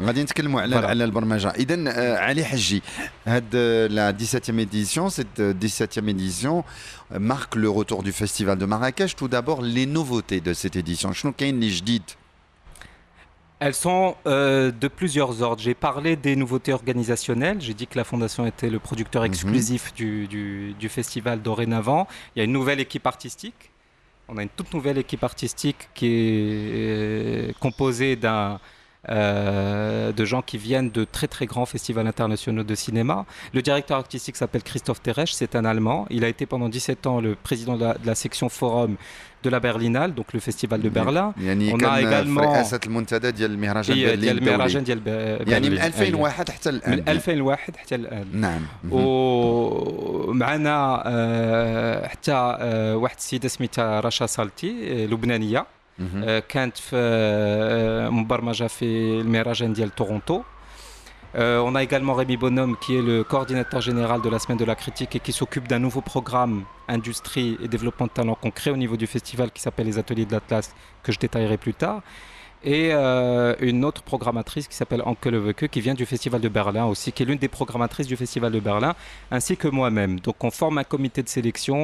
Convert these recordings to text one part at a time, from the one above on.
غادي نتكلموا على Voilà. على البرمجه اذا. علي حجي هاد لا 17e édition, cette 17e édition marque le retour du festival de Marrakech. Tout d'abord, les nouveautés de cette édition, شنو كاين اللي جديد؟ Elles sont de plusieurs ordres. J'ai parlé des nouveautés organisationnelles. J'ai dit que la Fondation était le producteur exclusif du festival dorénavant. Il y a une nouvelle équipe artistique. On a une toute nouvelle équipe artistique qui est composée de gens qui viennent de très très grands festivals internationaux de cinéma. Le directeur artistique s'appelle Christoph Teresch, c'est un Allemand. Il a été pendant 17 ans le président de la section Forum de la Berlinale, donc le festival de Berlin. يعني On a كان في également رئاسه المنتدى ديال المهرجان ديال برلين المهرجان الدولي. ديال يعني من برلين. 2001 حتى من الان. 2001 حتى الآن. نعم. ومعنا حتى واحد السيدة سميتها رشا سالتي لبنانية. كانت في مبرمجة في المهرجان ديال تورونتو. On a également Rémi Bonhomme qui est le coordinateur général de la semaine de la critique et qui s'occupe d'un nouveau programme industrie et développement de talent qu'on crée au niveau du festival qui s'appelle les Ateliers de l'Atlas, que je détaillerai plus tard. Et une autre programmatrice qui s'appelle Anke Leveke qui vient du Festival de Berlin aussi, qui est l'une des programmatrices du Festival de Berlin, ainsi que moi-même. Donc on forme un comité de sélection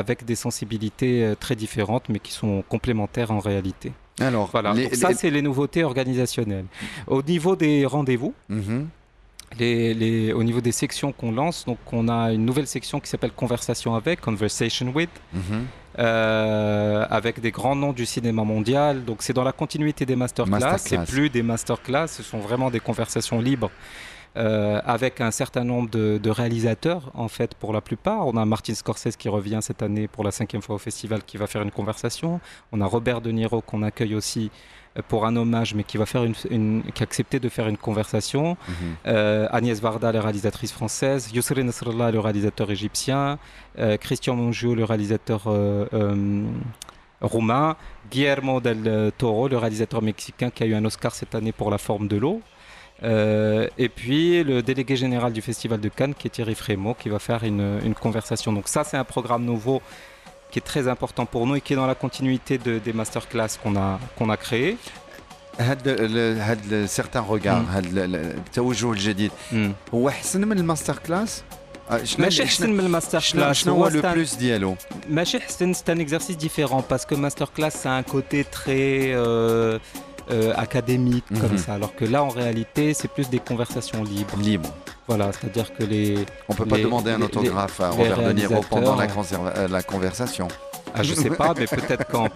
avec des sensibilités très différentes mais qui sont complémentaires en réalité. Alors, Voilà, donc ça c'est les nouveautés organisationnelles. Au niveau des rendez-vous, au niveau des sections qu'on lance, donc on a une nouvelle section qui s'appelle Conversation avec, Conversation with, avec des grands noms du cinéma mondial. Donc c'est dans la continuité des masterclass, c'est plus des masterclass, ce sont vraiment des conversations libres. Avec un certain nombre de réalisateurs en fait pour la plupart. On a Martin Scorsese qui revient cette année pour la 5e fois au festival qui va faire une conversation. On a Robert De Niro qu'on accueille aussi pour un hommage mais qui va faire qui a accepté de faire une conversation. Agnès Varda, la réalisatrice française, Yousri Nasrallah, le réalisateur égyptien, Christian Mungiu, le réalisateur roumain, Guillermo del Toro, le réalisateur mexicain qui a eu un Oscar cette année pour La forme de l'eau. Et puis le délégué général du Festival de Cannes qui est Thierry Frémaux qui va faire une conversation. Donc ça c'est un programme nouveau qui est très important pour nous et qui est dans la continuité des masterclass qu'on a créé. هاد certains regards هاد التوجه الجديد هو احسن من الماستر كلاس؟ ماشي احسن من الماستر كلاس. شنو هو لو بلوس ديالو؟ ماشي احسن, c'est un exercice différent parce que master class ça a un côté très académique comme ça, alors que là en réalité c'est plus des conversations libres. Voilà, c'est-à-dire que on peut pas demander un autographe à Robert De Niro pendant la conversation. Ah, je sais pas, mais peut-être qu'en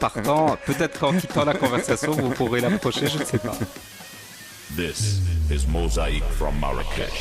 quittant la conversation vous pourrez l'approcher, je ne sais pas. This is Mosaic from Marrakech.